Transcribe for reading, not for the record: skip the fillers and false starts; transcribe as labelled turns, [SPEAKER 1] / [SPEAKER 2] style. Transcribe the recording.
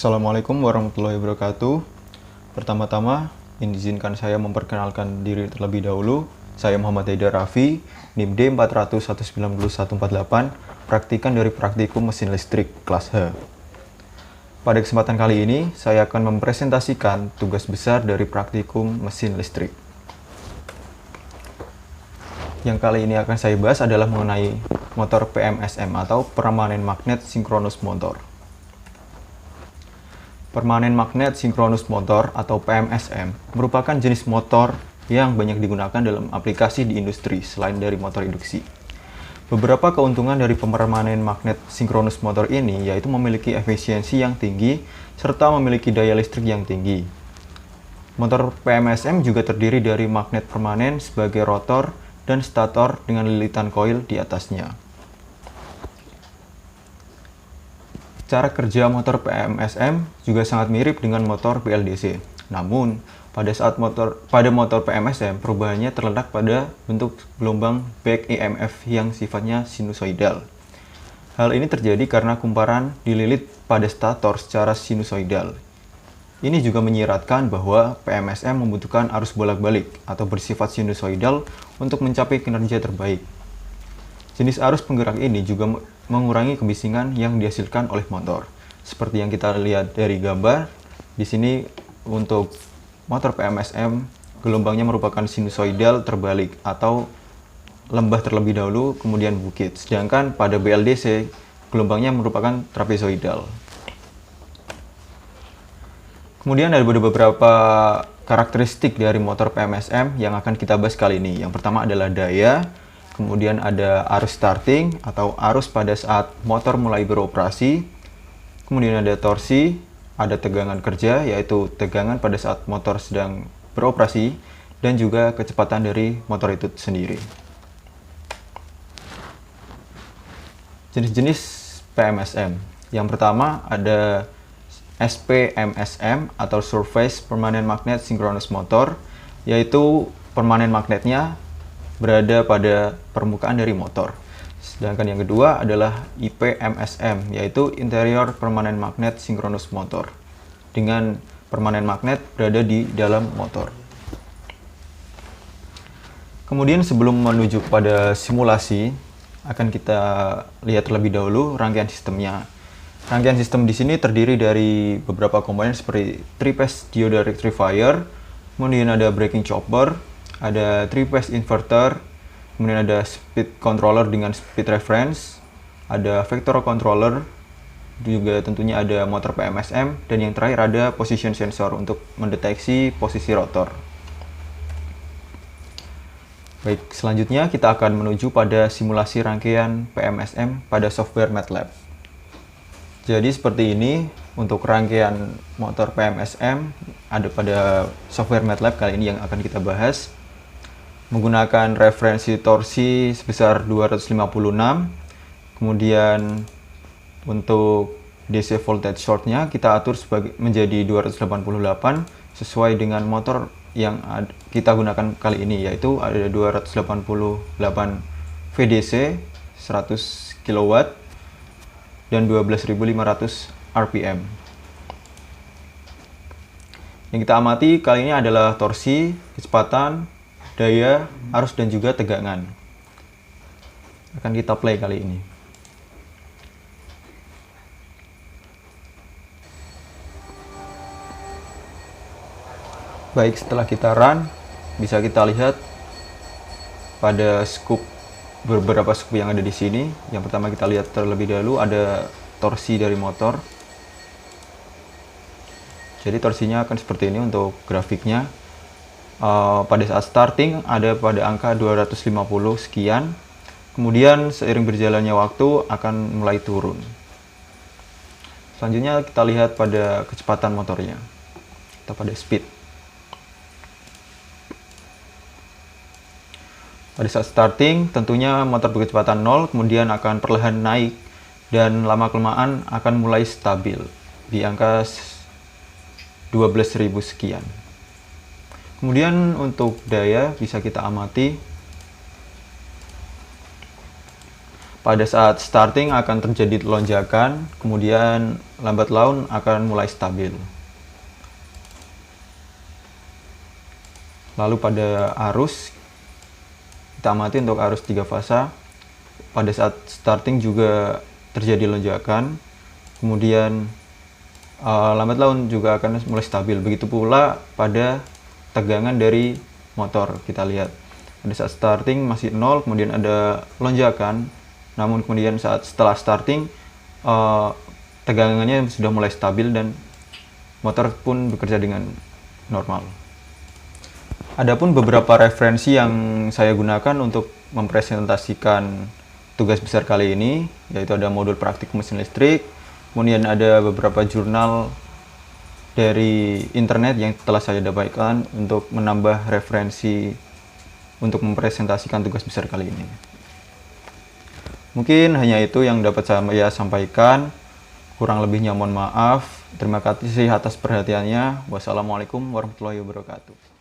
[SPEAKER 1] Assalamualaikum warahmatullahi wabarakatuh. Pertama-tama, izinkan saya memperkenalkan diri terlebih dahulu. Saya Muhammad Haidar Raffi, NIM D 400190148, praktikan dari Praktikum Mesin Listrik kelas H. Pada kesempatan kali ini, saya akan mempresentasikan tugas besar dari Praktikum Mesin Listrik. Yang kali ini akan saya bahas adalah mengenai motor PMSM atau Permanen Magnet Synchronous Motor. Permanen Magnet Synchronous Motor atau PMSM merupakan jenis motor yang banyak digunakan dalam aplikasi di industri selain dari motor induksi. Beberapa keuntungan dari permanen magnet synchronous motor ini yaitu memiliki efisiensi yang tinggi serta memiliki daya listrik yang tinggi. Motor PMSM juga terdiri dari magnet permanen sebagai rotor dan stator dengan lilitan koil di atasnya. Cara kerja motor PMSM juga sangat mirip dengan motor PLDC. Namun, pada motor PMSM, perubahannya terletak pada bentuk gelombang back EMF yang sifatnya sinusoidal. Hal ini terjadi karena kumparan dililit pada stator secara sinusoidal. Ini juga menyiratkan bahwa PMSM membutuhkan arus bolak-balik atau bersifat sinusoidal untuk mencapai kinerja terbaik. Jenis arus penggerak ini juga mengurangi kebisingan yang dihasilkan oleh motor. Seperti yang kita lihat dari gambar, di sini untuk motor PMSM, gelombangnya merupakan sinusoidal terbalik atau lembah terlebih dahulu, kemudian bukit. Sedangkan pada BLDC, gelombangnya merupakan trapezoidal. Kemudian ada beberapa karakteristik dari motor PMSM yang akan kita bahas kali ini. Yang pertama adalah daya. Kemudian ada arus starting atau arus pada saat motor mulai beroperasi. Kemudian ada torsi, ada tegangan kerja yaitu tegangan pada saat motor sedang beroperasi dan juga kecepatan dari motor itu sendiri. Jenis-jenis PMSM. Yang pertama ada SPMSM atau Surface Permanent Magnet Synchronous Motor, yaitu permanen magnetnya berada pada permukaan dari motor. Sedangkan yang kedua adalah IPMSM, yaitu Interior Permanent Magnet Synchronous Motor, dengan permanen magnet berada di dalam motor. Kemudian sebelum menuju pada simulasi, akan kita lihat terlebih dahulu rangkaian sistemnya. Rangkaian sistem di sini terdiri dari beberapa komponen seperti 3-phase diode rectifier, kemudian ada braking chopper, ada 3-phase inverter, kemudian ada speed controller dengan speed reference, ada vector controller, juga tentunya ada motor PMSM, dan yang terakhir ada position sensor untuk mendeteksi posisi rotor. Baik, selanjutnya kita akan menuju pada simulasi rangkaian PMSM pada software MATLAB. Jadi seperti ini untuk rangkaian motor PMSM ada pada software MATLAB kali ini yang akan kita bahas. Menggunakan referensi torsi sebesar 256, kemudian untuk DC voltage shortnya kita atur menjadi 288 sesuai dengan motor yang kita gunakan kali ini, yaitu ada 288 VDC 100 kW dan 12.500 RPM. Yang kita amati kali ini adalah torsi, kecepatan, daya, arus, dan juga tegangan. Akan kita play kali ini. Baik, setelah kita run, bisa kita lihat pada beberapa scoop yang ada di sini. Yang pertama kita lihat terlebih dahulu ada torsi dari motor. Jadi torsinya akan seperti ini untuk grafiknya. Pada saat starting ada pada angka 250 sekian, kemudian seiring berjalannya waktu akan mulai turun. Selanjutnya kita lihat pada kecepatan motornya atau pada speed. Pada saat starting tentunya motor berkecepatan 0, kemudian akan perlahan naik dan lama-kelamaan akan mulai stabil di angka 12.000 sekian. Kemudian untuk daya bisa kita amati Pada saat starting akan terjadi lonjakan, kemudian lambat laun akan mulai stabil. Lalu pada arus, kita amati untuk arus 3 fasa. Pada saat starting juga terjadi lonjakan, kemudian lambat laun juga akan mulai stabil. Begitu pula pada tegangan dari motor, kita lihat. Pada saat starting masih 0, kemudian ada lonjakan, namun kemudian setelah starting tegangannya sudah mulai stabil dan motor pun bekerja dengan normal. Adapun beberapa referensi yang saya gunakan untuk mempresentasikan tugas besar kali ini, yaitu ada modul praktik mesin listrik, kemudian ada beberapa jurnal dari internet yang telah saya dapatkan untuk menambah referensi untuk mempresentasikan tugas besar kali ini. Mungkin hanya itu yang dapat saya sampaikan. Kurang lebihnya mohon maaf. Terima kasih atas perhatiannya. Wassalamualaikum warahmatullahi wabarakatuh.